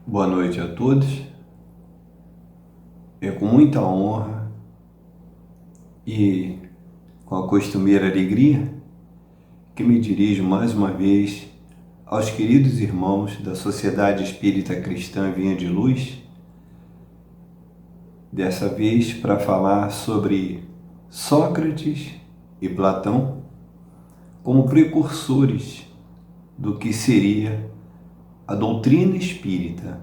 Boa noite a todos. É com muita honra e com a costumeira alegria que me dirijo mais uma vez aos queridos irmãos da Sociedade Espírita Cristã Vinha de Luz, dessa vez para falar sobre Sócrates e Platão como precursores do que seria a doutrina espírita,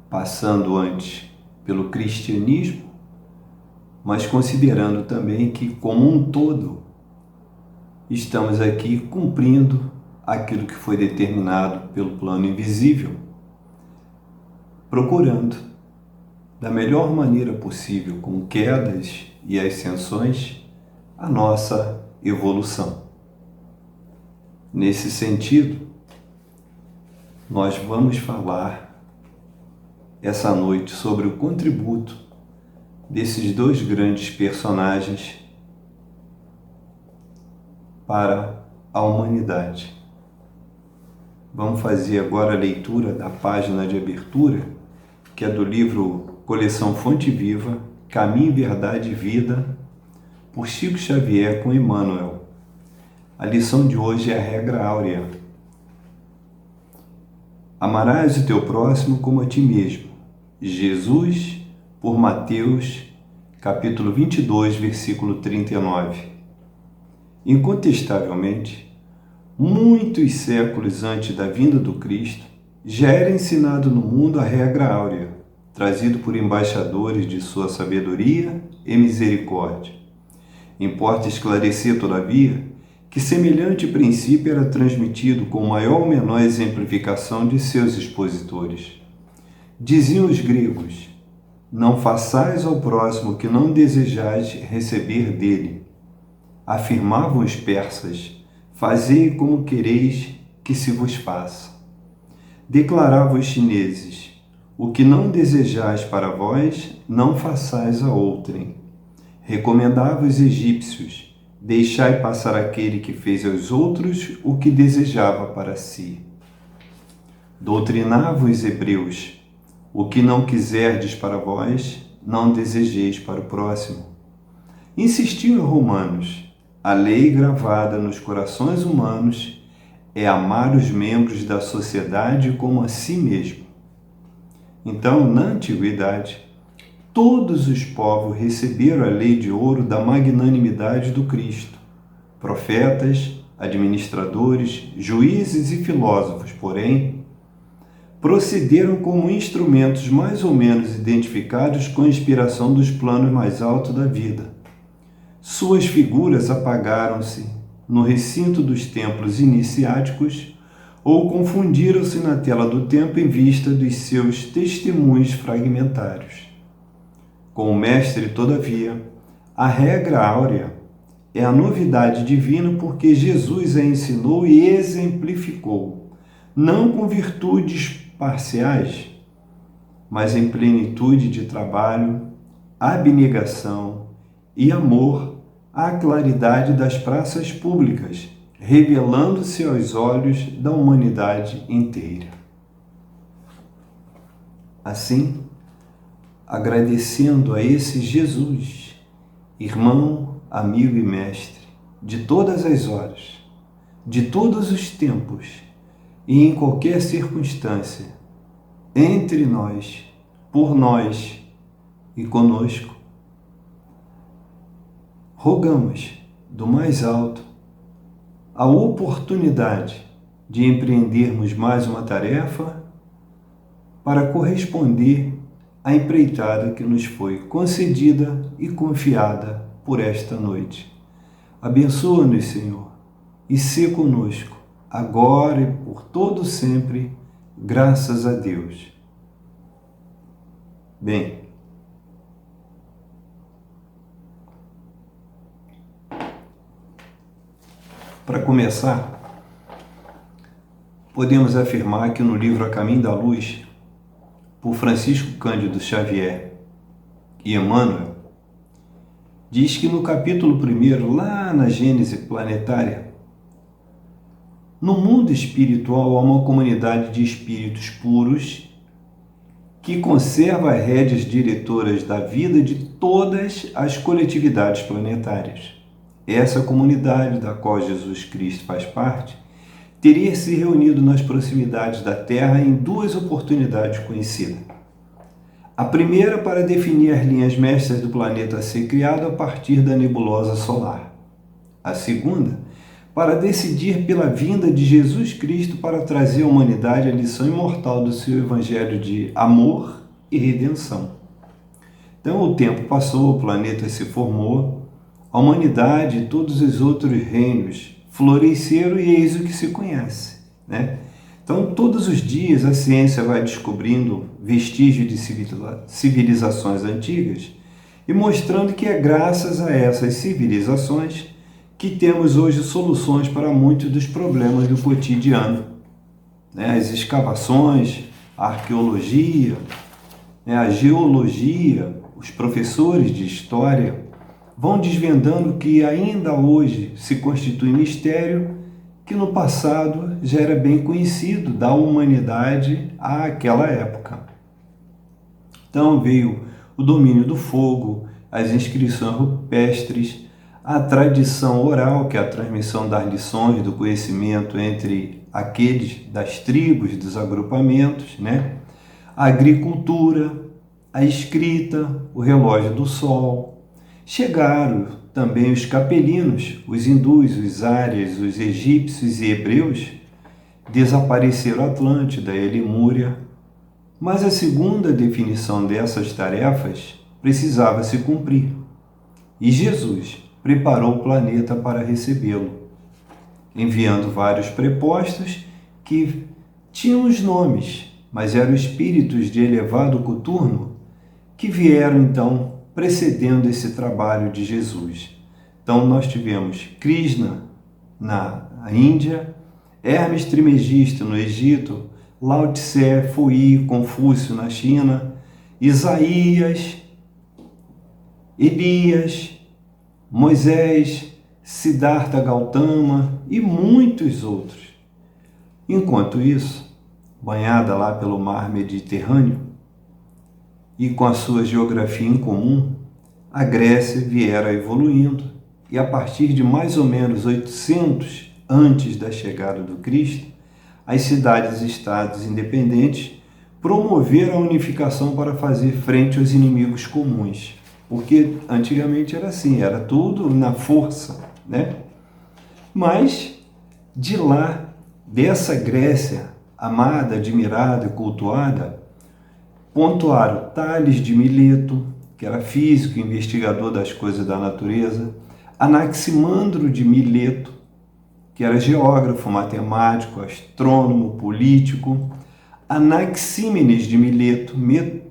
passando antes pelo cristianismo, mas considerando também que, como um todo, estamos aqui cumprindo aquilo que foi determinado pelo plano invisível, procurando, da melhor maneira possível, com quedas e ascensões, a nossa evolução. Nesse sentido, nós vamos falar essa noite sobre o contributo desses dois grandes personagens para a humanidade. Vamos fazer agora a leitura da página de abertura, que é do livro Coleção Fonte Viva, Caminho, Verdade e Vida, por Chico Xavier com Emmanuel. A lição de hoje é a regra áurea. Amarás o teu próximo como a ti mesmo. Jesus, por Mateus, capítulo 22, versículo 39. Incontestavelmente, muitos séculos antes da vinda do Cristo, já era ensinado no mundo a regra áurea, trazido por embaixadores de sua sabedoria e misericórdia. Importa esclarecer, todavia, que semelhante princípio era transmitido com maior ou menor exemplificação de seus expositores. Diziam os gregos: não façais ao próximo o que não desejais receber dele. Afirmavam os persas: fazei como quereis que se vos faça. Declaravam os chineses: o que não desejais para vós, não façais a outrem. Recomendavam os egípcios: deixai passar aquele que fez aos outros o que desejava para si. Doutrinavam os hebreus: o que não quiserdes para vós, não desejeis para o próximo. Insistiam os romanos: a lei gravada nos corações humanos é amar os membros da sociedade como a si mesmo. Então, na antiguidade, todos os povos receberam a lei de ouro da magnanimidade do Cristo. Profetas, administradores, juízes e filósofos, porém, procederam como instrumentos mais ou menos identificados com a inspiração dos planos mais altos da vida. Suas figuras apagaram-se no recinto dos templos iniciáticos ou confundiram-se na tela do tempo em vista dos seus testemunhos fragmentários. Com o Mestre, todavia, a regra áurea é a novidade divina porque Jesus a ensinou e exemplificou, não com virtudes parciais, mas em plenitude de trabalho, abnegação e amor à claridade das praças públicas, revelando-se aos olhos da humanidade inteira. Assim, agradecendo a esse Jesus, irmão, amigo e mestre, de todas as horas, de todos os tempos e em qualquer circunstância, entre nós, por nós e conosco, rogamos do mais alto a oportunidade de empreendermos mais uma tarefa para corresponder à empreitada que nos foi concedida e confiada por esta noite. Abençoa-nos, Senhor, e sê conosco, agora e por todo sempre, graças a Deus. Bem, para começar, podemos afirmar que no livro A Caminho da Luz, por Francisco Cândido Xavier e Emmanuel, diz que no capítulo 1, lá na Gênese planetária, no mundo espiritual há uma comunidade de espíritos puros que conserva as rédeas diretoras da vida de todas as coletividades planetárias. Essa comunidade da qual Jesus Cristo faz parte teria se reunido nas proximidades da Terra em duas oportunidades conhecidas. A primeira para definir as linhas mestras do planeta a ser criado a partir da nebulosa solar. A segunda, para decidir pela vinda de Jesus Cristo para trazer à humanidade a lição imortal do seu evangelho de amor e redenção. Então o tempo passou, o planeta se formou, a humanidade e todos os outros reinos floresceram e eis o que se conhece, né? Então todos os dias a ciência vai descobrindo vestígios de civilizações antigas e mostrando que é graças a essas civilizações que temos hoje soluções para muitos dos problemas do cotidiano. As escavações, a arqueologia, a geologia, os professores de história vão desvendando que ainda hoje se constitui mistério que no passado já era bem conhecido da humanidade àquela época. Então veio o domínio do fogo, as inscrições rupestres, a tradição oral, que é a transmissão das lições do conhecimento entre aqueles das tribos, dos agrupamentos, A agricultura, a escrita, o relógio do sol. Chegaram também os capelinos, os hindus, os árias, os egípcios e hebreus. Desapareceram Atlântida e Lemúria. Mas a segunda definição dessas tarefas precisava se cumprir. E Jesus preparou o planeta para recebê-lo, enviando vários prepostos que tinham os nomes, mas eram espíritos de elevado coturno que vieram então precedendo esse trabalho de Jesus. Então nós tivemos Krishna na Índia, Hermes Trismegisto no Egito, Lao Tse, Fui, Confúcio na China, Isaías, Elias, Moisés, Siddhartha Gautama e muitos outros. Enquanto isso, banhada lá pelo mar Mediterrâneo e com a sua geografia incomum, a Grécia viera evoluindo e a partir de mais ou menos 800 antes da chegada do Cristo, as cidades-estados independentes promoveram a unificação para fazer frente aos inimigos comuns. Porque antigamente era assim, era tudo na força, Mas, de lá, dessa Grécia amada, admirada e cultuada, pontuaram Tales de Mileto, que era físico e investigador das coisas da natureza, Anaximandro de Mileto, que era geógrafo, matemático, astrônomo, político, Anaxímenes de Mileto,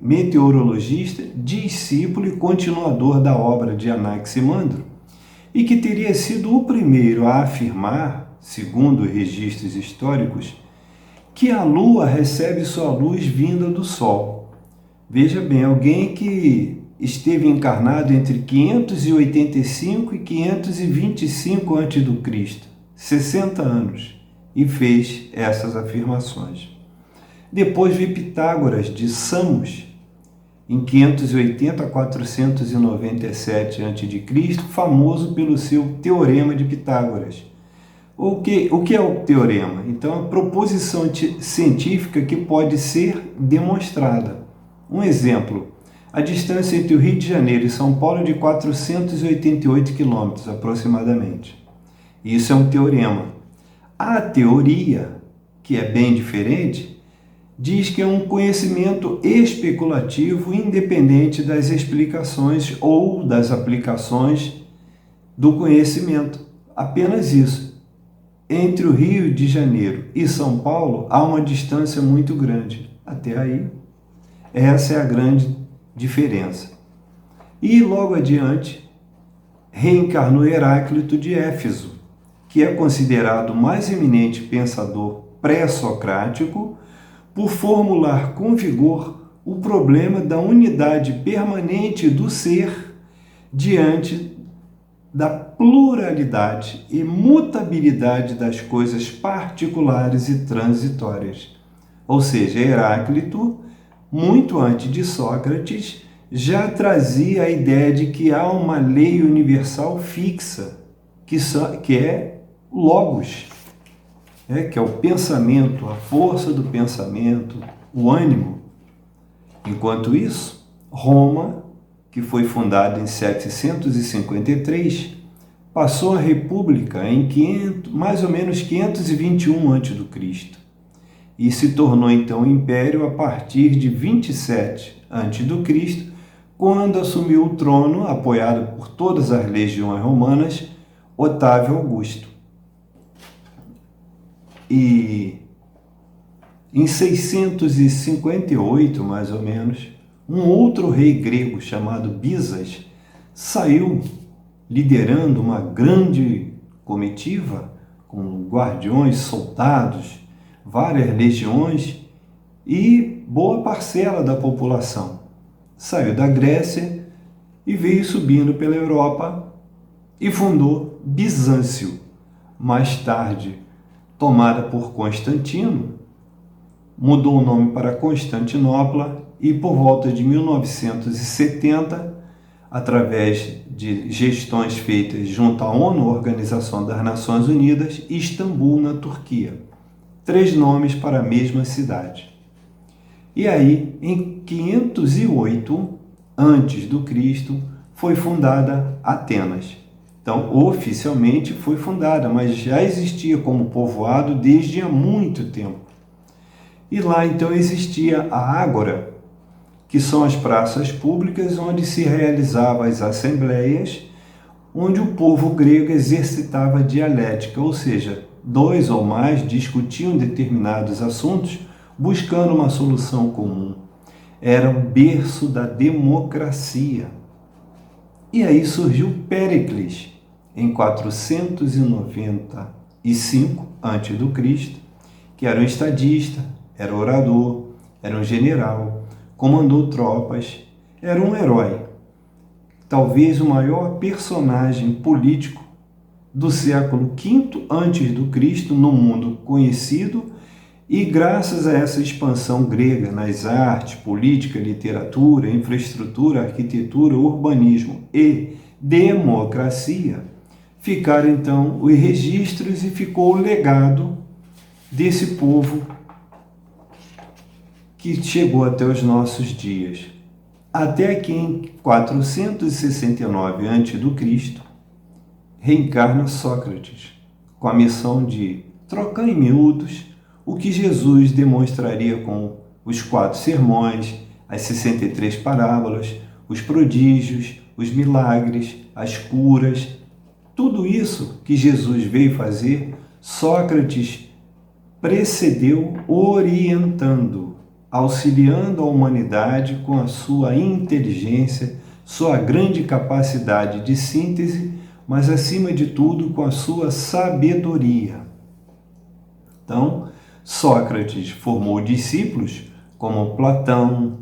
meteorologista, discípulo e continuador da obra de Anaximandro, e que teria sido o primeiro a afirmar, segundo registros históricos, que a Lua recebe sua luz vinda do Sol. Veja bem, alguém que esteve encarnado entre 585 e 525 a.C., 60 anos, e fez essas afirmações. Depois veio Pitágoras de Samos, em 580 a 497 a.C., famoso pelo seu Teorema de Pitágoras. O que é o teorema? Então, a proposição científica que pode ser demonstrada. Um exemplo, a distância entre o Rio de Janeiro e São Paulo é de 488 quilômetros, aproximadamente. Isso é um teorema. A teoria, que é bem diferente, diz que é um conhecimento especulativo independente das explicações ou das aplicações do conhecimento. Apenas isso. Entre o Rio de Janeiro e São Paulo há uma distância muito grande. Até aí, essa é a grande diferença. E logo adiante, reencarnou Heráclito de Éfeso, que é considerado o mais eminente pensador pré-socrático, por formular com vigor o problema da unidade permanente do ser diante da pluralidade e mutabilidade das coisas particulares e transitórias. Ou seja, Heráclito muito antes de Sócrates, já trazia a ideia de que há uma lei universal fixa, que é o logos, que é o pensamento, a força do pensamento, o ânimo. Enquanto isso, Roma, que foi fundada em 753, passou a república em mais ou menos 521 a.C. e se tornou então império a partir de 27 a.C., quando assumiu o trono, apoiado por todas as legiões romanas, Otávio Augusto. E em 658, mais ou menos, um outro rei grego chamado Bisas saiu liderando uma grande comitiva com guardiões, soldados, várias legiões e boa parcela da população. Saiu da Grécia e veio subindo pela Europa e fundou Bizâncio. Mais tarde, tomada por Constantino, mudou o nome para Constantinopla e por volta de 1970, através de gestões feitas junto à ONU, Organização das Nações Unidas, Istambul, na Turquia. 3 nomes para a mesma cidade. E aí, em 508 a.C., foi fundada Atenas. Então, oficialmente foi fundada, mas já existia como povoado desde há muito tempo. E lá, então, existia a Ágora, que são as praças públicas onde se realizavam as assembleias, onde o povo grego exercitava a dialética, ou seja, 2 ou mais discutiam determinados assuntos, buscando uma solução comum. Era o berço da democracia. E aí surgiu Péricles, em 495 a.C., que era um estadista, era orador, era um general, comandou tropas, era um herói. Talvez o maior personagem político do século V a.C. no mundo conhecido, e graças a essa expansão grega nas artes, política, literatura, infraestrutura, arquitetura, urbanismo e democracia, ficaram então os registros e ficou o legado desse povo que chegou até os nossos dias. Até que em 469 a.C., reencarna Sócrates, com a missão de trocar em miúdos o que Jesus demonstraria com os 4 sermões, as 63 parábolas, os prodígios, os milagres, as curas. Tudo isso que Jesus veio fazer, Sócrates precedeu orientando, auxiliando a humanidade com a sua inteligência, sua grande capacidade de síntese, mas acima de tudo com a sua sabedoria. Então, Sócrates formou discípulos como Platão,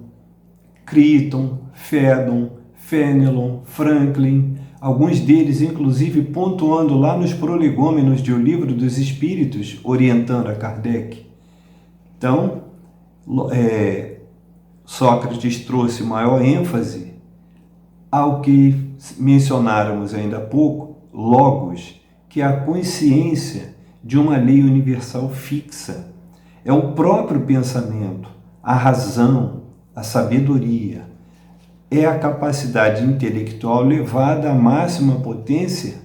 Críton, Fédon, Fénelon, Franklin, alguns deles inclusive pontuando lá nos prolegômenos de O Livro dos Espíritos, orientando a Kardec. Então, Sócrates trouxe maior ênfase ao que mencionáramos ainda há pouco, logos, que é a consciência de uma lei universal fixa. É o próprio pensamento, a razão, a sabedoria. É a capacidade intelectual levada à máxima potência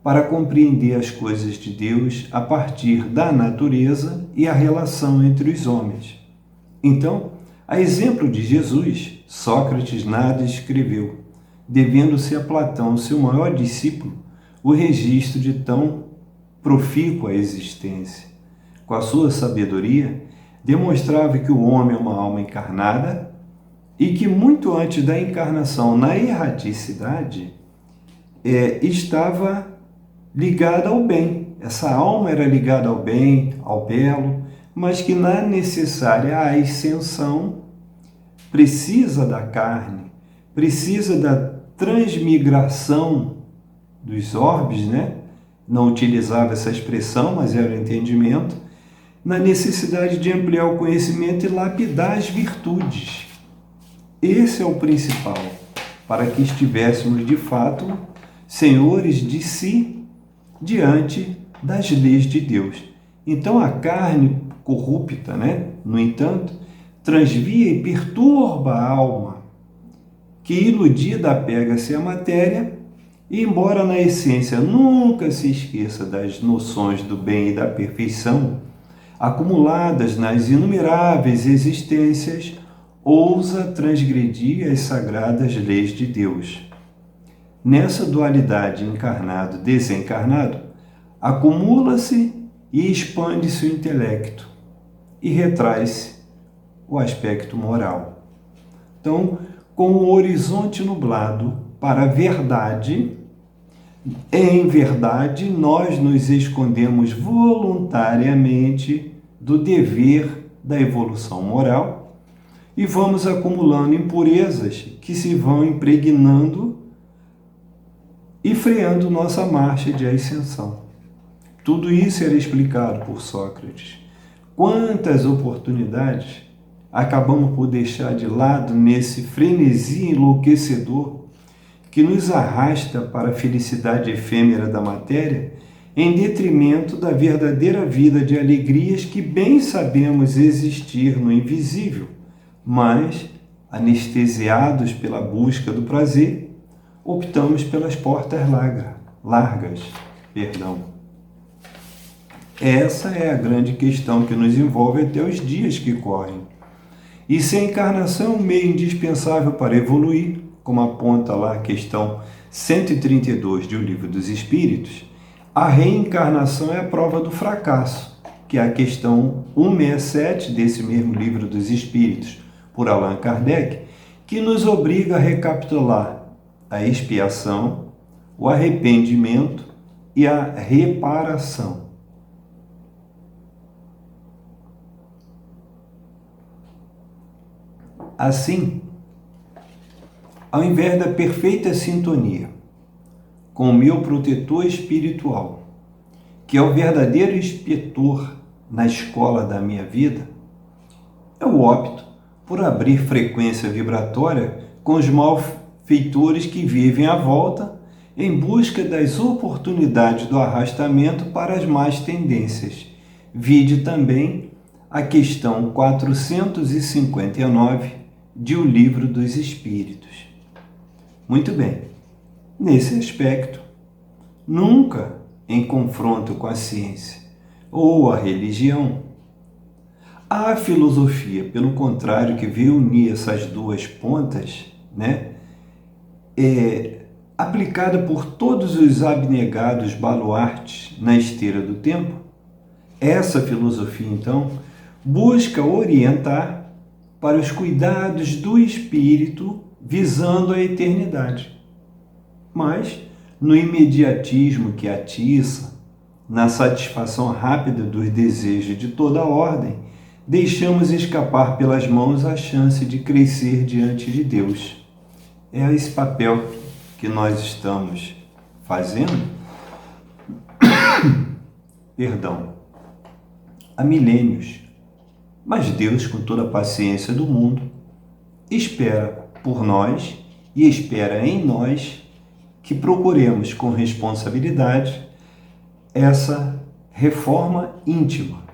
para compreender as coisas de Deus a partir da natureza e a relação entre os homens. Então, a exemplo de Jesus, Sócrates nada escreveu, devendo-se a Platão, seu maior discípulo, o registro de tão profícua existência. Com a sua sabedoria, demonstrava que o homem é uma alma encarnada e que muito antes da encarnação na erraticidade estava ligada ao bem. Essa alma era ligada ao bem, ao belo, mas que na necessária ascensão precisa da carne, precisa da transmigração dos orbes, né? Não utilizava essa expressão, mas era o entendimento, na necessidade de ampliar o conhecimento e lapidar as virtudes. Esse é o principal, para que estivéssemos de fato senhores de si diante das leis de Deus. Então a carne corrupta, no entanto, transvia e perturba a alma, que iludida apega-se à matéria e, embora na essência nunca se esqueça das noções do bem e da perfeição, acumuladas nas inumeráveis existências, ousa transgredir as sagradas leis de Deus. Nessa dualidade encarnado-desencarnado, acumula-se e expande-se o intelecto e retrai-se o aspecto moral. Então, com o horizonte nublado para a verdade, em verdade, nós nos escondemos voluntariamente do dever da evolução moral e vamos acumulando impurezas que se vão impregnando e freando nossa marcha de ascensão. Tudo isso era explicado por Sócrates. Quantas oportunidades acabamos por deixar de lado nesse frenesi enlouquecedor que nos arrasta para a felicidade efêmera da matéria, em detrimento da verdadeira vida de alegrias que bem sabemos existir no invisível, mas, anestesiados pela busca do prazer, optamos pelas portas largas. Essa é a grande questão que nos envolve até os dias que correm. E se a encarnação é um meio indispensável para evoluir, como aponta lá a questão 132 de O Livro dos Espíritos, a reencarnação é a prova do fracasso, que é a questão 167 desse mesmo Livro dos Espíritos, por Allan Kardec, que nos obriga a recapitular a expiação, o arrependimento e a reparação. Assim, ao invés da perfeita sintonia com o meu protetor espiritual, que é o verdadeiro inspetor na escola da minha vida, eu opto por abrir frequência vibratória com os malfeitores que vivem à volta em busca das oportunidades do arrastamento para as más tendências. Vide também a questão 459 de O Livro dos Espíritos. Muito bem, nesse aspecto, nunca em confronto com a ciência ou a religião, a filosofia, pelo contrário, que veio unir essas duas pontas, aplicada por todos os abnegados baluartes na esteira do tempo, essa filosofia, então, busca orientar para os cuidados do espírito visando a eternidade. Mas, no imediatismo que atiça, na satisfação rápida dos desejos de toda a ordem, deixamos escapar pelas mãos a chance de crescer diante de Deus. É esse papel que nós estamos fazendo, há milênios. Mas Deus, com toda a paciência do mundo, espera por nós e espera em nós que procuremos com responsabilidade essa reforma íntima.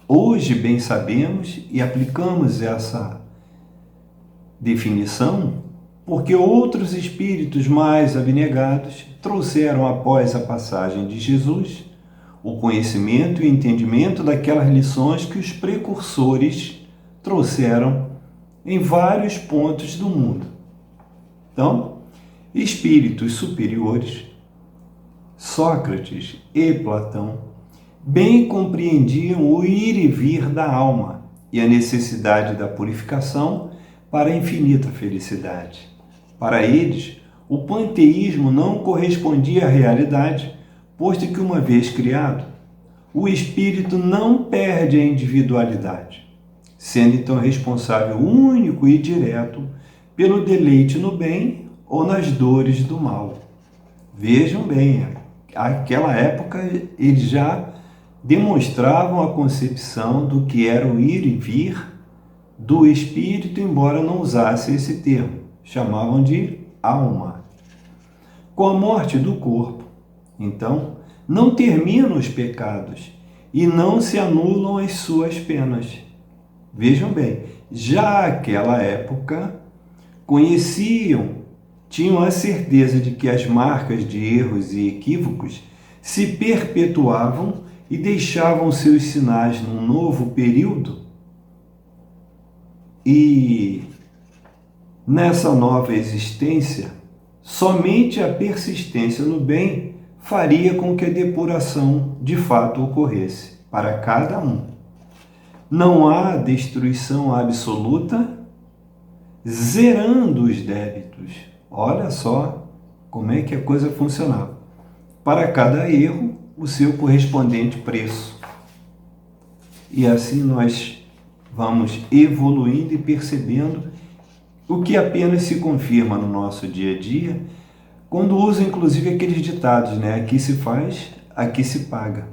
Hoje bem sabemos e aplicamos essa definição porque outros espíritos mais abnegados trouxeram após a passagem de Jesus o conhecimento e entendimento daquelas lições que os precursores trouxeram em vários pontos do mundo. Então, espíritos superiores, Sócrates e Platão, bem compreendiam o ir e vir da alma e a necessidade da purificação para a infinita felicidade. Para eles, o panteísmo não correspondia à realidade, posto que, uma vez criado, o espírito não perde a individualidade, sendo então responsável único e direto pelo deleite no bem ou nas dores do mal. Vejam bem, naquela época eles já demonstravam a concepção do que era o ir e vir do espírito, embora não usassem esse termo, chamavam de alma. Com a morte do corpo, então, não terminam os pecados e não se anulam as suas penas. Vejam bem, já naquela época, tinham a certeza de que as marcas de erros e equívocos se perpetuavam e deixavam seus sinais num novo período. E nessa nova existência, somente a persistência no bem faria com que a depuração de fato ocorresse para cada um. Não há destruição absoluta, zerando os débitos. Olha só como é que a coisa funcionava. Para cada erro, o seu correspondente preço. E assim nós vamos evoluindo e percebendo o que apenas se confirma no nosso dia a dia, quando usa inclusive aqueles ditados, né? Aqui se faz, aqui se paga.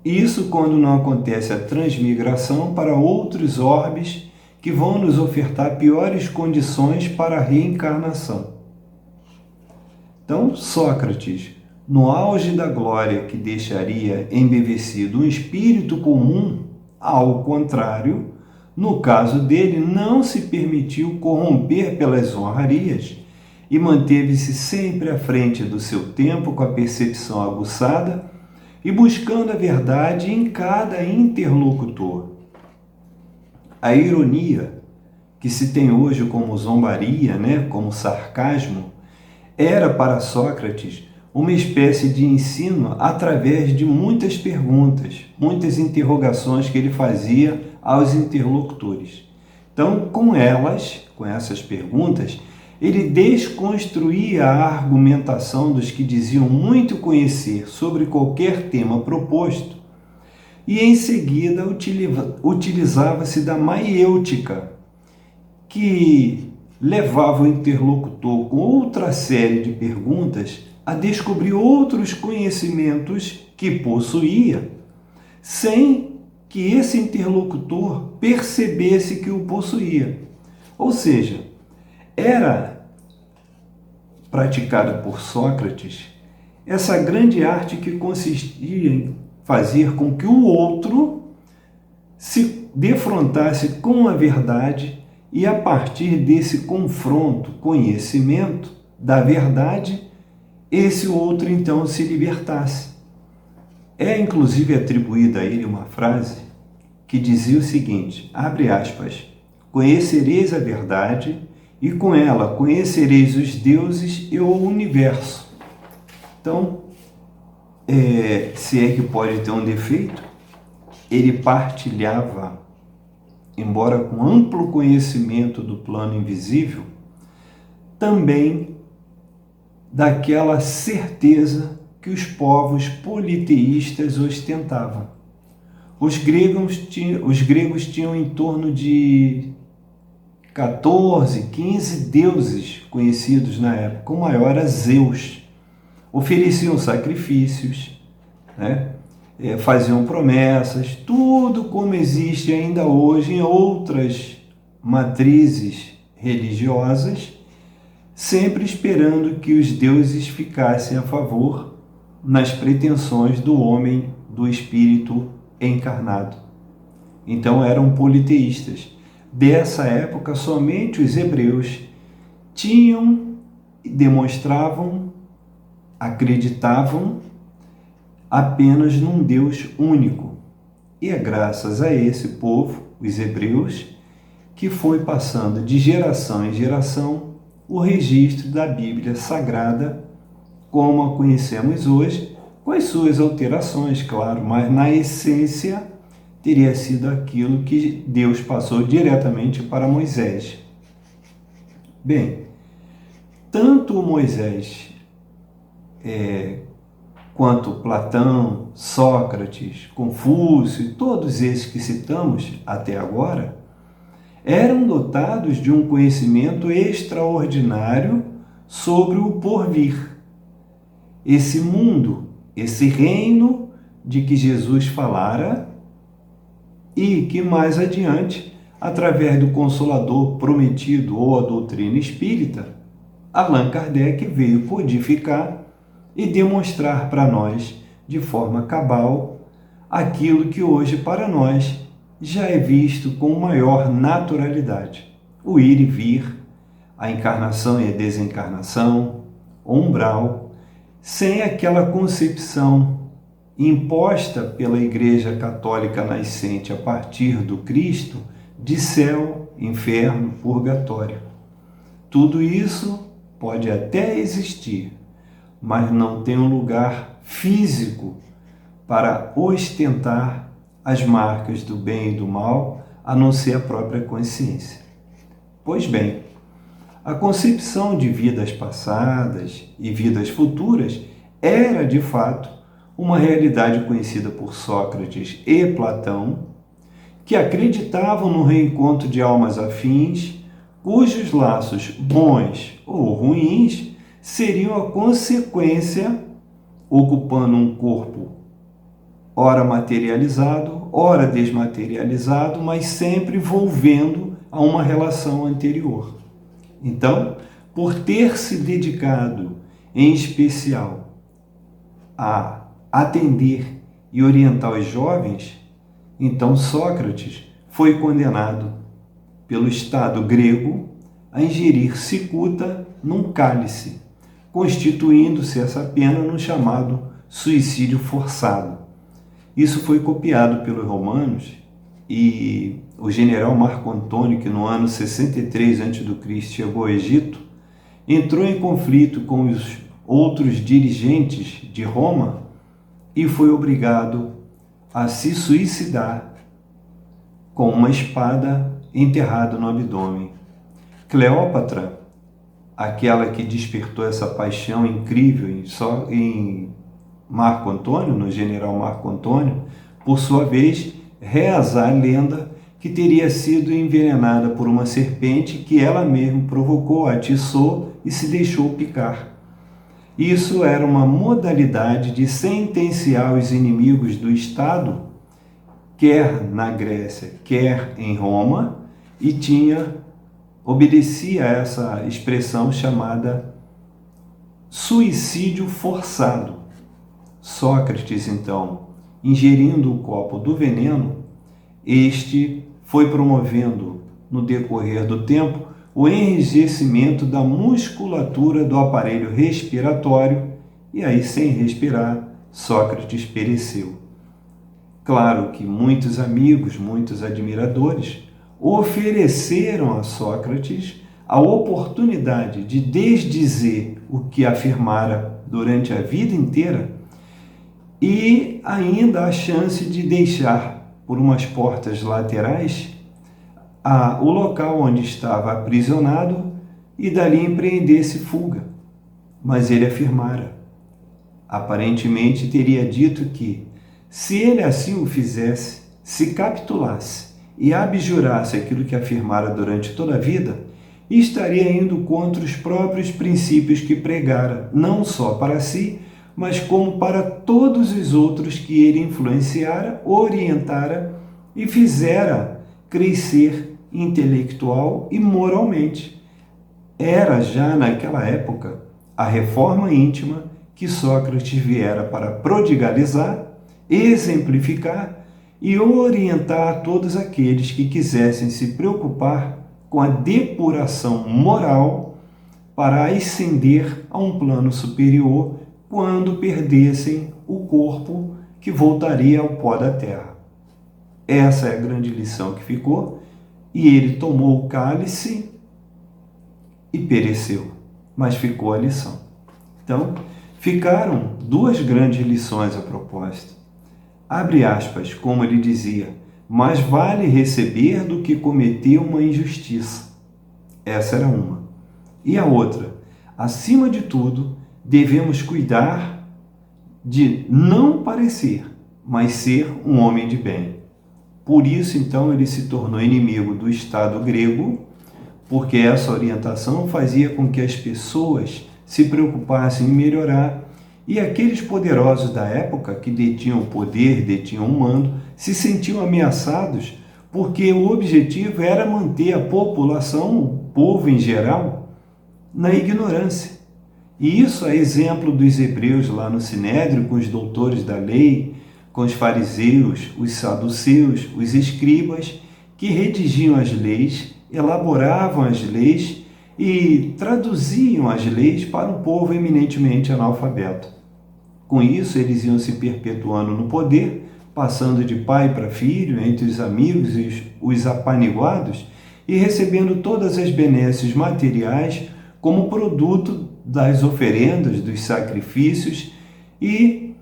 Isso quando não acontece a transmigração para outros orbes que vão nos ofertar piores condições para a reencarnação. Então, Sócrates, no auge da glória que deixaria embevecido um espírito comum, ao contrário, no caso dele, não se permitiu corromper pelas honrarias e manteve-se sempre à frente do seu tempo com a percepção aguçada e buscando a verdade em cada interlocutor. A ironia, que se tem hoje como zombaria, como sarcasmo, era para Sócrates uma espécie de ensino através de muitas perguntas, muitas interrogações que ele fazia aos interlocutores. Então, com essas perguntas, ele desconstruía a argumentação dos que diziam muito conhecer sobre qualquer tema proposto e, em seguida, utilizava-se da maiêutica, que levava o interlocutor com outra série de perguntas a descobrir outros conhecimentos que possuía, sem que esse interlocutor percebesse que o possuía. Ou seja, era praticada por Sócrates essa grande arte que consistia em fazer com que o outro se defrontasse com a verdade e, a partir desse confronto, conhecimento da verdade, esse outro então se libertasse. É inclusive atribuída a ele uma frase que dizia o seguinte, abre aspas, conhecereis a verdade e com ela conhecereis os deuses e o universo. Então, se é que pode ter um defeito, ele partilhava, embora com amplo conhecimento do plano invisível, também daquela certeza que os povos politeístas ostentavam. Os gregos tinham em torno de 14, 15 deuses conhecidos na época. O maior era Zeus. Ofereciam sacrifícios, faziam promessas, tudo como existe ainda hoje em outras matrizes religiosas, sempre esperando que os deuses ficassem a favor nas pretensões do homem, do espírito encarnado. Então eram politeístas. Dessa época, somente os hebreus tinham, demonstravam, acreditavam apenas num Deus único. E é graças a esse povo, os hebreus, que foi passando de geração em geração o registro da Bíblia Sagrada, como a conhecemos hoje, com as suas alterações, claro, mas na essência teria sido aquilo que Deus passou diretamente para Moisés. Bem, tanto Moisés quanto Platão, Sócrates, Confúcio e todos esses que citamos até agora, eram dotados de um conhecimento extraordinário sobre o porvir. Esse mundo, esse reino de que Jesus falara e que mais adiante, através do Consolador prometido ou a doutrina espírita, Allan Kardec veio codificar e demonstrar para nós, de forma cabal, aquilo que hoje para nós já é visto com maior naturalidade: o ir e vir, a encarnação e a desencarnação, o umbral, sem aquela concepção imposta pela Igreja Católica nascente a partir do Cristo de céu, inferno, purgatório. Tudo isso pode até existir, mas não tem um lugar físico para ostentar as marcas do bem e do mal, a não ser a própria consciência. Pois bem, a concepção de vidas passadas e vidas futuras era, de fato, uma realidade conhecida por Sócrates e Platão, que acreditavam no reencontro de almas afins, cujos laços bons ou ruins seriam a consequência, ocupando um corpo ora materializado, ora desmaterializado, mas sempre volvendo a uma relação anterior. Então, por ter se dedicado, em especial, a atender e orientar os jovens, então Sócrates foi condenado pelo Estado grego a ingerir cicuta num cálice, constituindo-se essa pena no chamado suicídio forçado. Isso foi copiado pelos romanos e o general Marco Antônio, que no ano 63 a.C. chegou ao Egito, entrou em conflito com os outros dirigentes de Roma e foi obrigado a se suicidar com uma espada enterrada no abdômen. Cleópatra, aquela que despertou essa paixão incrível em Marco Antônio, no general Marco Antônio, por sua vez, reza a lenda que teria sido envenenada por uma serpente que ela mesma provocou, atiçou e se deixou picar. Isso era uma modalidade de sentenciar os inimigos do Estado, quer na Grécia, quer em Roma, e obedecia a essa expressão chamada suicídio forçado. Sócrates, então, ingerindo o copo do veneno, este foi promovendo, no decorrer do tempo, o enrijecimento da musculatura do aparelho respiratório, e aí, sem respirar, Sócrates pereceu. Claro que muitos amigos, muitos admiradores, ofereceram a Sócrates a oportunidade de desdizer o que afirmara durante a vida inteira e ainda a chance de deixar por umas portas laterais o local onde estava aprisionado e dali empreendesse fuga. Mas ele afirmara, aparentemente teria dito que, se ele assim o fizesse, se capitulasse e abjurasse aquilo que afirmara durante toda a vida, estaria indo contra os próprios princípios que pregara, não só para si, mas como para todos os outros que ele influenciara, orientara e fizera crescer intelectual e moralmente. Era já naquela época a reforma íntima que Sócrates viera para prodigalizar, exemplificar e orientar a todos aqueles que quisessem se preocupar com a depuração moral para ascender a um plano superior quando perdessem o corpo que voltaria ao pó da terra. Essa é a grande lição que ficou, e ele tomou o cálice e pereceu, mas ficou a lição. Então, ficaram duas grandes lições a propósito. Abre aspas, como ele dizia, mais vale receber do que cometer uma injustiça. Essa era uma. E a outra, acima de tudo, devemos cuidar de não parecer, mas ser um homem de bem. Por isso, então, ele se tornou inimigo do Estado grego, porque essa orientação fazia com que as pessoas se preocupassem em melhorar E aqueles poderosos da época, que detinham o poder, detinham o mando, se sentiam ameaçados porque o objetivo era manter a população, o povo em geral, na ignorância. E isso é exemplo dos hebreus lá no Sinédrio, com os doutores da lei, com os fariseus, os saduceus, os escribas, que redigiam as leis, elaboravam as leis e traduziam as leis para um povo eminentemente analfabeto. Com isso, eles iam se perpetuando no poder, passando de pai para filho, entre os amigos e os apaniguados, e recebendo todas as benesses materiais como produto das oferendas, dos sacrifícios e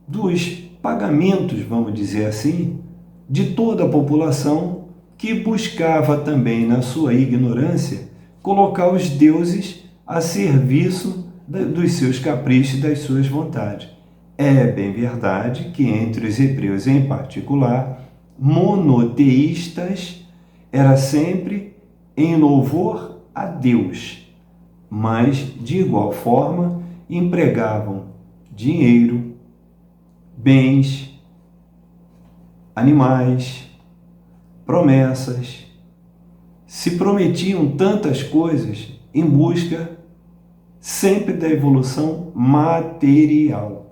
dos pagamentos, vamos dizer assim, de toda a população que buscava também, na sua ignorância, colocar os deuses a serviço dos seus caprichos e das suas vontades. É bem verdade que entre os hebreus em particular, monoteístas era sempre em louvor a Deus, mas de igual forma empregavam dinheiro, bens, animais, promessas, se prometiam tantas coisas em busca sempre da evolução material,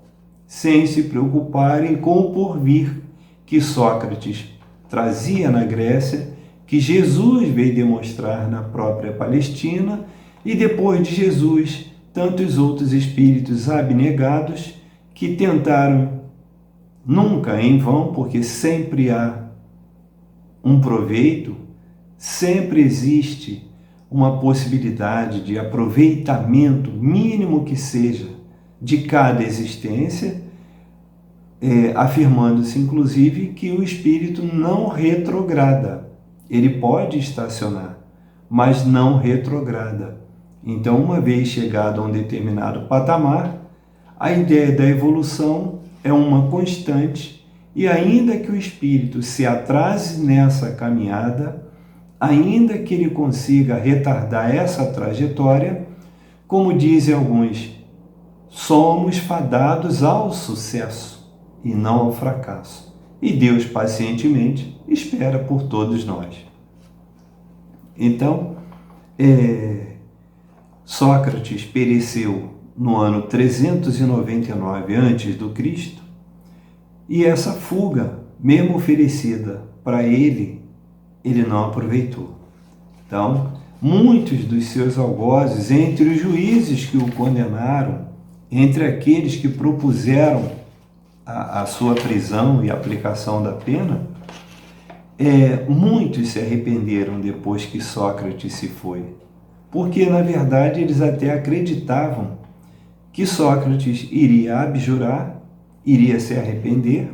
sem se preocuparem com o porvir que Sócrates trazia na Grécia, que Jesus veio demonstrar na própria Palestina, e depois de Jesus, tantos outros espíritos abnegados que tentaram, nunca em vão, porque sempre há um proveito, sempre existe uma possibilidade de aproveitamento, mínimo que seja, de cada existência, afirmando-se, inclusive, que o espírito não retrograda. Ele pode estacionar, mas não retrograda. Então, uma vez chegado a um determinado patamar, a ideia da evolução é uma constante, e ainda que o espírito se atrase nessa caminhada, ainda que ele consiga retardar essa trajetória, como dizem alguns, somos fadados ao sucesso e não ao fracasso. E Deus pacientemente espera por todos nós. Então, Sócrates pereceu no ano 399 a.C., e essa fuga, mesmo oferecida para ele não aproveitou. Então, muitos dos seus algozes, entre os juízes que o condenaram, entre aqueles que propuseram a sua prisão e aplicação da pena, muitos se arrependeram depois que Sócrates se foi, porque, na verdade, eles até acreditavam que Sócrates iria abjurar, iria se arrepender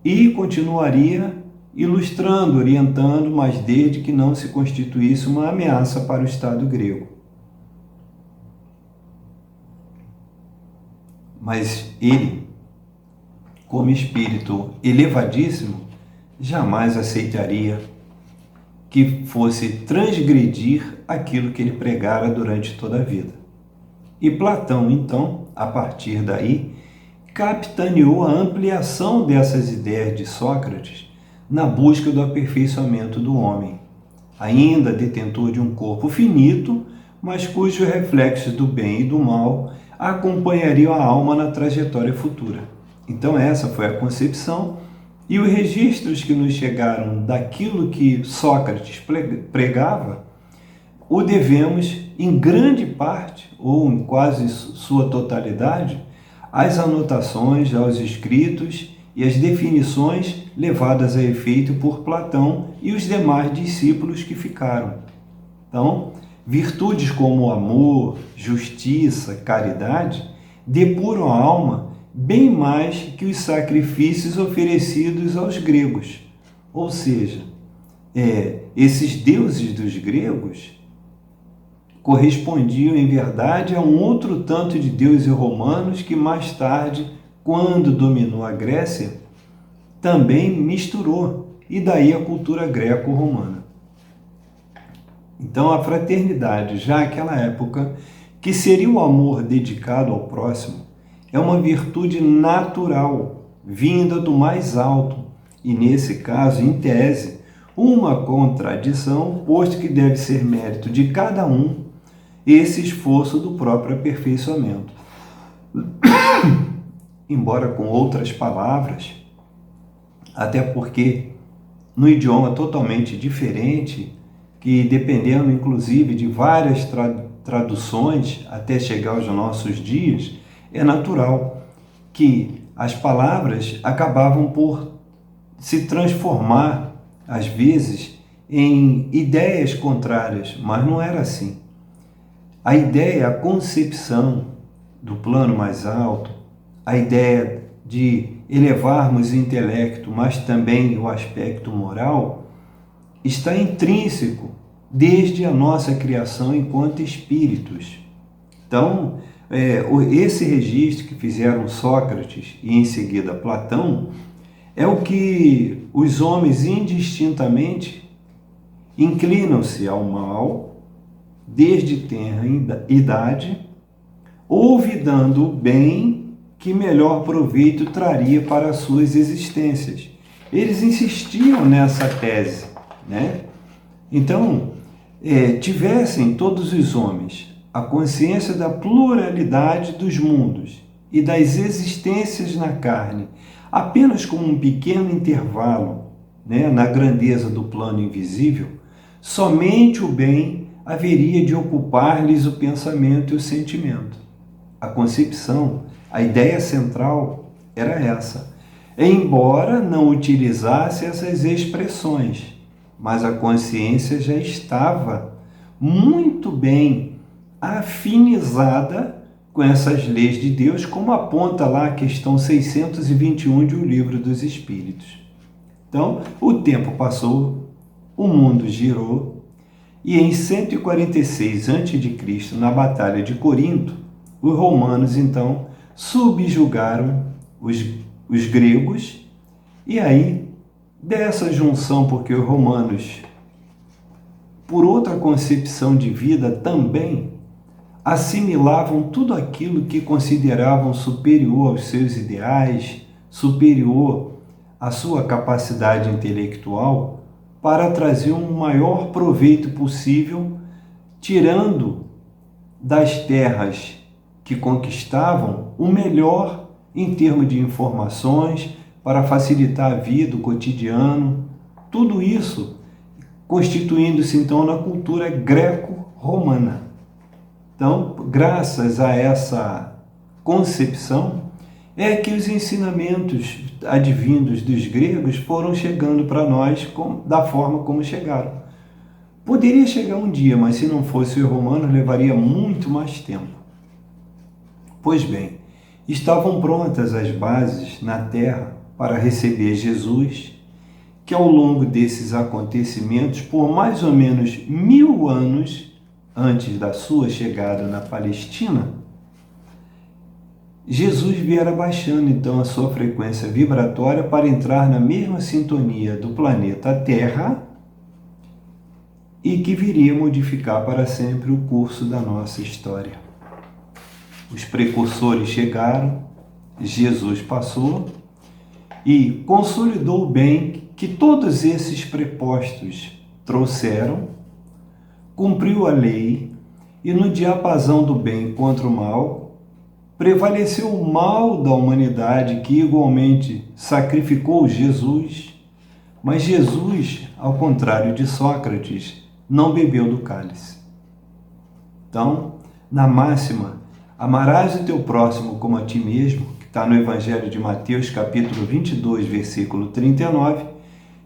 e continuaria ilustrando, orientando, mas desde que não se constituísse uma ameaça para o Estado grego. Mas ele, como espírito elevadíssimo, jamais aceitaria que fosse transgredir aquilo que ele pregara durante toda a vida. E Platão, então, a partir daí, capitaneou a ampliação dessas ideias de Sócrates na busca do aperfeiçoamento do homem, ainda detentor de um corpo finito, mas cujos reflexos do bem e do mal acompanhariam a alma na trajetória futura. Então essa foi a concepção, e os registros que nos chegaram daquilo que Sócrates pregava, o devemos em grande parte, ou em quase sua totalidade, às anotações, aos escritos e às definições levadas a efeito por Platão e os demais discípulos que ficaram. Então, virtudes como amor, justiça, caridade depuram a alma bem mais que os sacrifícios oferecidos aos gregos. Ou seja, esses deuses dos gregos correspondiam em verdade a um outro tanto de deuses romanos que mais tarde, quando dominou a Grécia, também misturou, e daí a cultura greco-romana. Então a fraternidade, já naquela época, que seria o amor dedicado ao próximo, é uma virtude natural, vinda do mais alto, e nesse caso, em tese, uma contradição, posto que deve ser mérito de cada um esse esforço do próprio aperfeiçoamento. Embora com outras palavras, até porque no idioma totalmente diferente, que dependendo inclusive de várias traduções até chegar aos nossos dias, é natural que as palavras acabavam por se transformar, às vezes, em ideias contrárias, mas não era assim. A ideia, a concepção do plano mais alto, a ideia de elevarmos o intelecto, mas também o aspecto moral, está intrínseco desde a nossa criação enquanto espíritos. Então, esse registro que fizeram Sócrates e em seguida Platão é o que os homens indistintamente inclinam-se ao mal desde tenra idade, olvidando o bem que melhor proveito traria para as suas existências. Eles insistiam nessa tese, né? Então, tivessem todos os homens a consciência da pluralidade dos mundos e das existências na carne, apenas como um pequeno intervalo, né, na grandeza do plano invisível, somente o bem haveria de ocupar-lhes o pensamento e o sentimento. A concepção, a ideia central era essa, embora não utilizasse essas expressões, mas a consciência já estava muito bem afinizada com essas leis de Deus, como aponta lá a questão 621 de O Livro dos Espíritos. Então, o tempo passou, o mundo girou, e em 146 a.C., na Batalha de Corinto, os romanos, então, subjugaram os gregos, e aí, dessa junção, porque os romanos, por outra concepção de vida também, assimilavam tudo aquilo que consideravam superior aos seus ideais, superior à sua capacidade intelectual, para trazer um maior proveito possível, tirando das terras que conquistavam o melhor em termos de informações, para facilitar a vida, o cotidiano, tudo isso constituindo-se então na cultura greco-romana. Então, graças a essa concepção, é que os ensinamentos advindos dos gregos foram chegando para nós da forma como chegaram. Poderia chegar um dia, mas se não fosse os romanos, levaria muito mais tempo. Pois bem, estavam prontas as bases na terra para receber Jesus, que ao longo desses acontecimentos, por mais ou menos 1000 anos, antes da sua chegada na Palestina, Jesus viera baixando então a sua frequência vibratória para entrar na mesma sintonia do planeta Terra e que viria modificar para sempre o curso da nossa história. Os precursores chegaram, Jesus passou e consolidou o bem que todos esses prepostos trouxeram, cumpriu a lei e no diapasão do bem contra o mal, prevaleceu o mal da humanidade que igualmente sacrificou Jesus, mas Jesus, ao contrário de Sócrates, não bebeu do cálice. Então, na máxima, amarás o teu próximo como a ti mesmo, que está no Evangelho de Mateus, capítulo 22, versículo 39,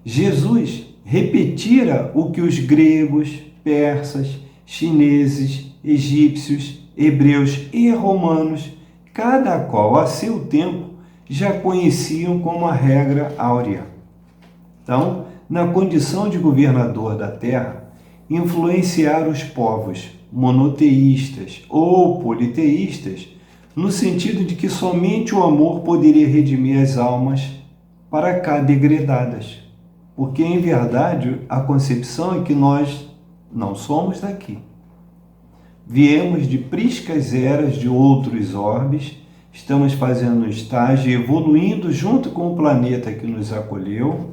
Jesus repetira o que os gregos, persas, chineses, egípcios, hebreus e romanos, cada qual a seu tempo, já conheciam como a regra áurea. Então, na condição de governador da terra, influenciar os povos monoteístas ou politeístas, no sentido de que somente o amor poderia redimir as almas para cá degredadas. Porque, em verdade, a concepção é que nós não somos daqui. Viemos de priscas eras de outros orbes, estamos fazendo um estágio, evoluindo junto com o planeta que nos acolheu,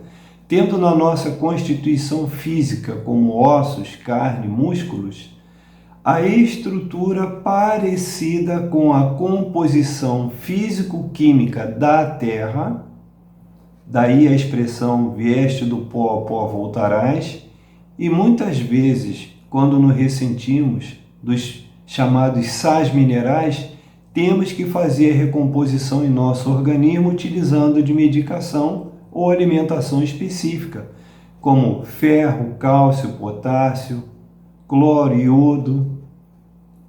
tendo na nossa constituição física, como ossos, carne, músculos, a estrutura parecida com a composição físico-química da Terra, daí a expressão vieste do pó ao pó voltarás, e muitas vezes, quando nos ressentimos dos chamados sais minerais, temos que fazer a recomposição em nosso organismo utilizando de medicação ou alimentação específica, como ferro, cálcio, potássio, cloro, iodo,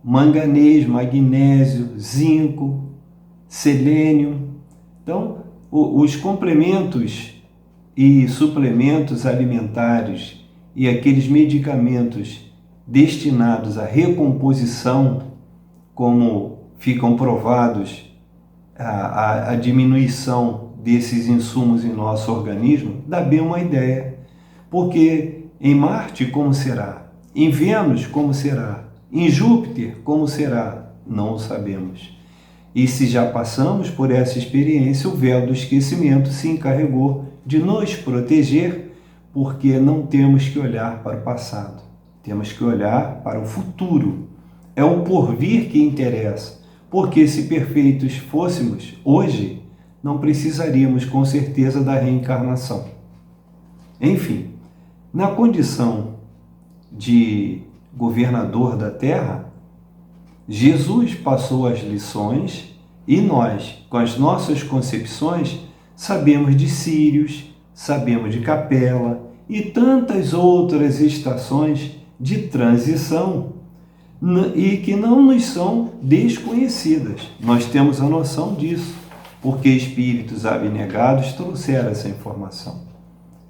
manganês, magnésio, zinco, selênio. Então, os complementos e suplementos alimentares e aqueles medicamentos destinados à recomposição, como ficam provados a diminuição desses insumos em nosso organismo, dá bem uma ideia. Porque em Marte, como será? Em Vênus, como será? Em Júpiter, como será? Não o sabemos. E se já passamos por essa experiência, o véu do esquecimento se encarregou de nos proteger, porque não temos que olhar para o passado, temos que olhar para o futuro. É o porvir que interessa, porque se perfeitos fôssemos hoje, não precisaríamos com certeza da reencarnação. Enfim, na condição de governador da Terra, Jesus passou as lições e nós, com as nossas concepções, sabemos de Sírios, sabemos de Capela e tantas outras estações de transição e que não nos são desconhecidas. Nós temos a noção disso, porque espíritos abnegados trouxeram essa informação.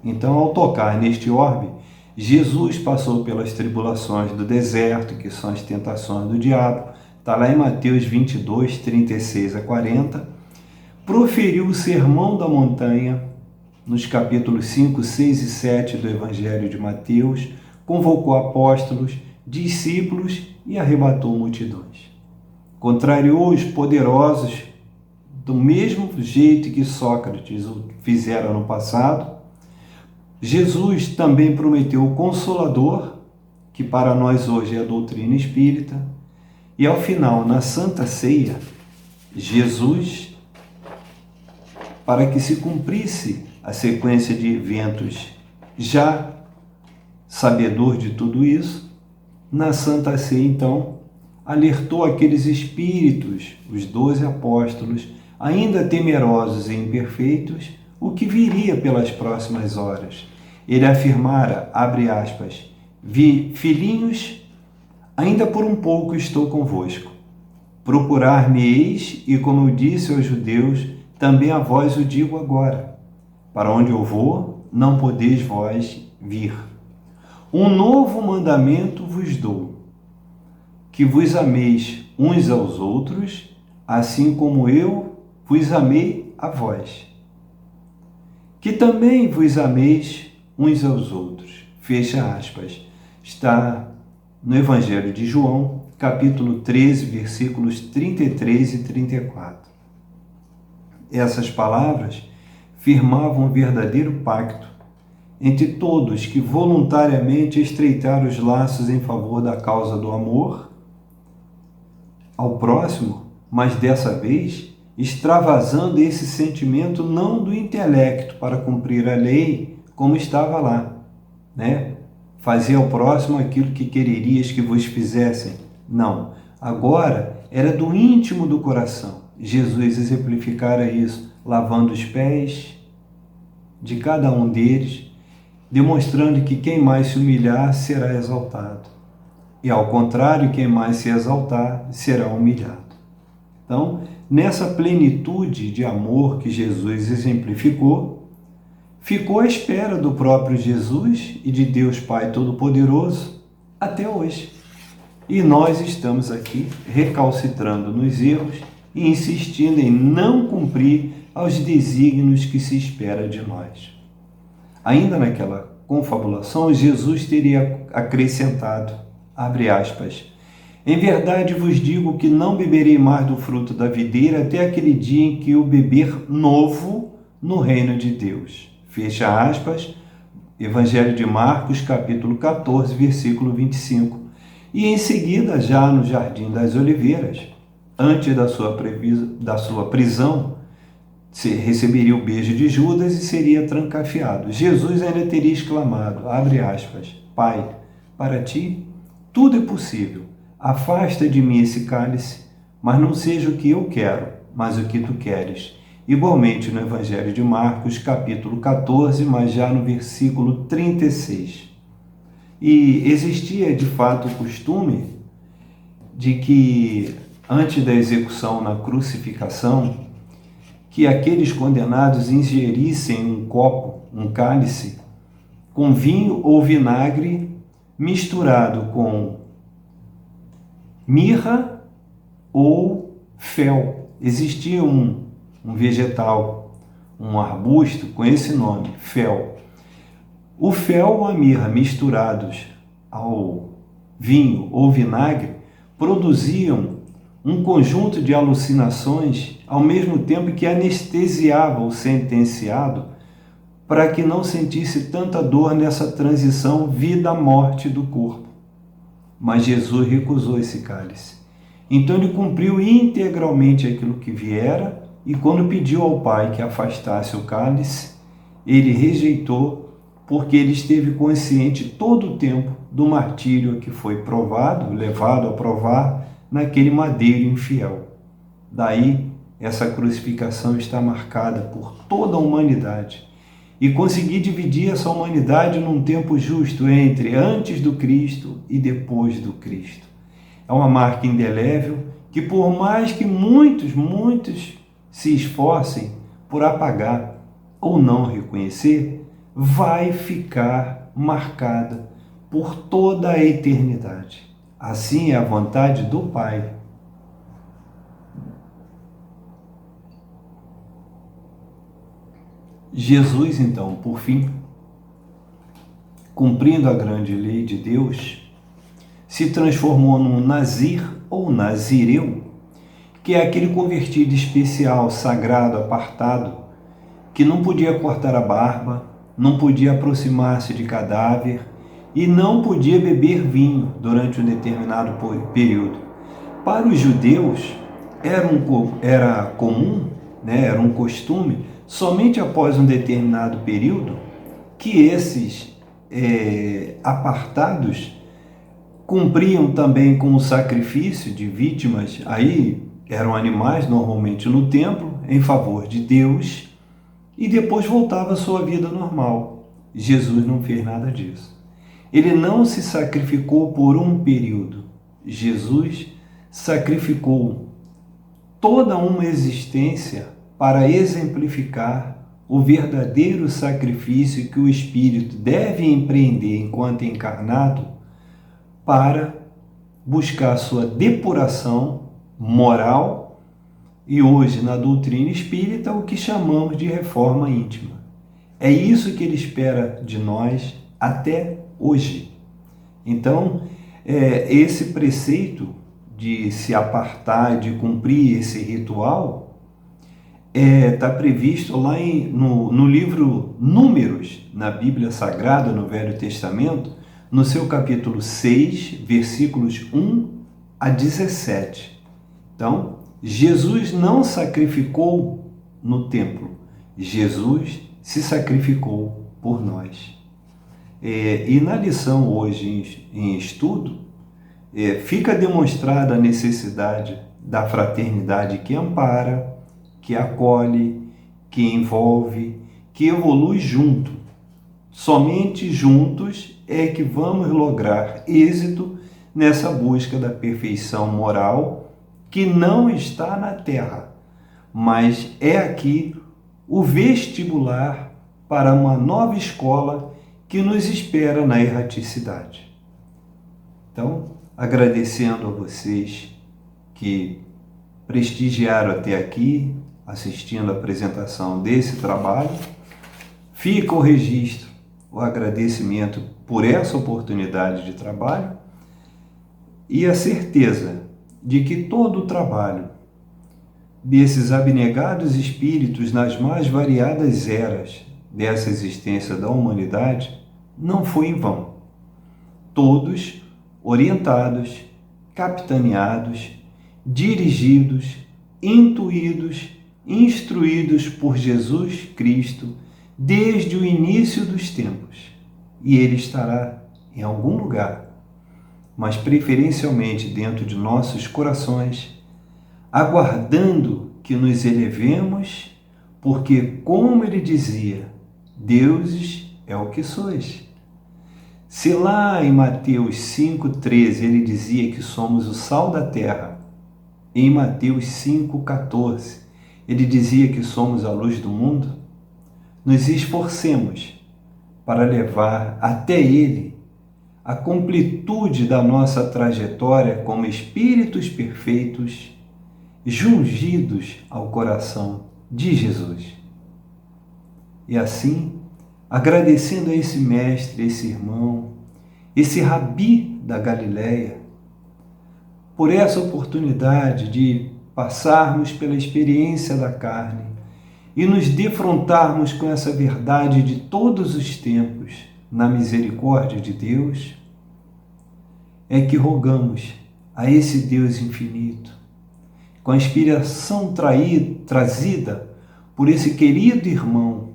Então, ao tocar neste orbe, Jesus passou pelas tribulações do deserto, que são as tentações do diabo, está lá em Mateus 22, 36 a 40, proferiu o sermão da montanha, nos capítulos 5, 6 e 7 do Evangelho de Mateus, convocou apóstolos, discípulos e arrebatou multidões. Contrariou os poderosos do mesmo jeito que Sócrates o fizera no passado. Jesus também prometeu o Consolador, que para nós hoje é a doutrina espírita, e ao final, na Santa Ceia, Jesus, para que se cumprisse a sequência de eventos, já sabedor de tudo isso, na Santa Ceia, então, alertou aqueles espíritos, os 12 apóstolos, ainda temerosos e imperfeitos, o que viria pelas próximas horas. Ele afirmara, abre aspas, filhinhos, ainda por um pouco estou convosco. Procurar-me-eis, e como eu disse aos judeus, também a vós o digo agora. Para onde eu vou, não podeis vós vir. Um novo mandamento vos dou, que vos ameis uns aos outros, assim como eu vos amei a vós. Que também vos ameis uns aos outros. Fecha aspas. Está no Evangelho de João, capítulo 13, versículos 33 e 34. Essas palavras firmavam um verdadeiro pacto entre todos que voluntariamente estreitaram os laços em favor da causa do amor ao próximo, mas dessa vez extravasando esse sentimento não do intelecto para cumprir a lei, como estava lá, né? Fazer ao próximo aquilo que quererias que vos fizessem. Não. Agora era do íntimo do coração. Jesus exemplificara isso, lavando os pés de cada um deles, demonstrando que quem mais se humilhar será exaltado. E ao contrário, quem mais se exaltar será humilhado. Então, nessa plenitude de amor que Jesus exemplificou, ficou à espera do próprio Jesus e de Deus Pai Todo-Poderoso até hoje. E nós estamos aqui recalcitrando nos erros e insistindo em não cumprir aos desígnios que se espera de nós. Ainda naquela confabulação, Jesus teria acrescentado, abre aspas, Em verdade vos digo que não beberei mais do fruto da videira até aquele dia em que o beber novo no reino de Deus. Fecha aspas, Evangelho de Marcos, capítulo 14, versículo 25. E em seguida, já no Jardim das Oliveiras, antes da sua prisão, receberia o beijo de Judas e seria trancafiado. Jesus ainda teria exclamado, abre aspas, Pai, para ti tudo é possível. Afasta de mim esse cálice, mas não seja o que eu quero, mas o que tu queres. Igualmente no Evangelho de Marcos, capítulo 14, mas já no versículo 36. E existia de fato o costume de que, antes da execução na crucificação, que aqueles condenados ingerissem um copo, um cálice, com vinho ou vinagre misturado com mirra ou fel. Existia um vegetal, um arbusto com esse nome, fel. O fel ou a mirra misturados ao vinho ou vinagre produziam um conjunto de alucinações ao mesmo tempo que anestesiava o sentenciado para que não sentisse tanta dor nessa transição vida-morte do corpo. Mas Jesus recusou esse cálice. Então ele cumpriu integralmente aquilo que viera e quando pediu ao Pai que afastasse o cálice, ele rejeitou porque ele esteve consciente todo o tempo do martírio que foi provado, levado a provar naquele madeiro infiel. Daí, essa crucificação está marcada por toda a humanidade. E conseguir dividir essa humanidade num tempo justo entre antes do Cristo e depois do Cristo. É uma marca indelével que, por mais que muitos se esforcem por apagar ou não reconhecer, vai ficar marcada por toda a eternidade. Assim é a vontade do Pai. Jesus, então, por fim, cumprindo a grande lei de Deus, se transformou num nazir ou nazireu, que é aquele convertido especial, sagrado, apartado, que não podia cortar a barba, não podia aproximar-se de cadáver e não podia beber vinho durante um determinado período. Para os judeus, era comum, era um costume, somente após um determinado período, que esses apartados cumpriam também com o sacrifício de vítimas, aí eram animais normalmente no templo, em favor de Deus, e depois voltava à sua vida normal. Jesus não fez nada disso. Ele não se sacrificou por um período. Jesus sacrificou toda uma existência para exemplificar o verdadeiro sacrifício que o espírito deve empreender enquanto encarnado para buscar sua depuração moral e hoje na doutrina espírita o que chamamos de reforma íntima. É isso que ele espera de nós até hoje. Então, esse preceito de se apartar, de cumprir esse ritual, está previsto lá no livro Números, na Bíblia Sagrada, no Velho Testamento, no seu capítulo 6, versículos 1 a 17. Então, Jesus não sacrificou no templo, Jesus se sacrificou por nós. E na lição hoje em estudo, fica demonstrada a necessidade da fraternidade que ampara, que acolhe, que envolve, que evolui junto. Somente juntos é que vamos lograr êxito nessa busca da perfeição moral que não está na Terra, mas é aqui o vestibular para uma nova escola que nos espera na erraticidade. Então, agradecendo a vocês que prestigiaram até aqui, assistindo a apresentação desse trabalho, fica o registro, o agradecimento por essa oportunidade de trabalho e a certeza de que todo o trabalho desses abnegados espíritos nas mais variadas eras dessa existência da humanidade não foi em vão. Todos orientados, capitaneados, dirigidos, intuídos, instruídos por Jesus Cristo desde o início dos tempos. E Ele estará em algum lugar, mas preferencialmente dentro de nossos corações, aguardando que nos elevemos, porque, como Ele dizia, deuses é o que sois. Se lá em Mateus 5,13 Ele dizia que somos o sal da terra, em Mateus 5,14 Ele dizia que somos a luz do mundo, nos esforcemos para levar até Ele a completude da nossa trajetória como espíritos perfeitos, jungidos ao coração de Jesus. E assim, agradecendo a esse mestre, esse irmão, esse rabi da Galileia, por essa oportunidade de passarmos pela experiência da carne e nos defrontarmos com essa verdade de todos os tempos, na misericórdia de Deus, é que rogamos a esse Deus infinito, com a inspiração trazida por esse querido irmão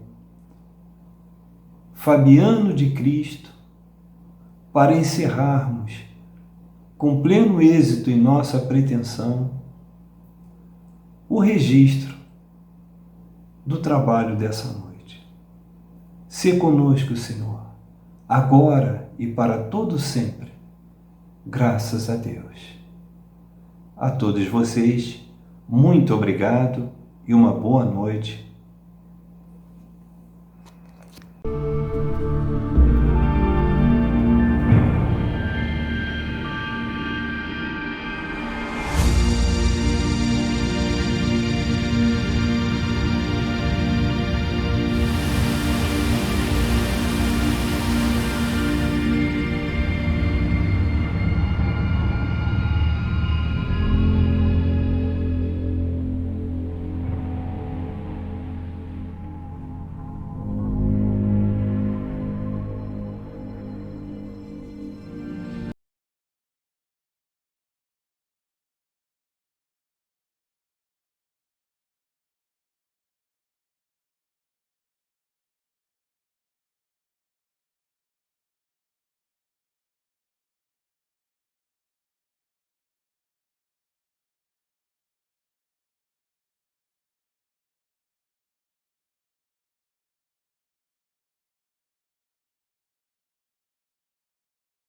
Fabiano de Cristo, para encerrarmos com pleno êxito em nossa pretensão o registro do trabalho dessa noite. Sê conosco, Senhor, agora e para todo sempre. Graças a Deus. A todos vocês, muito obrigado e uma boa noite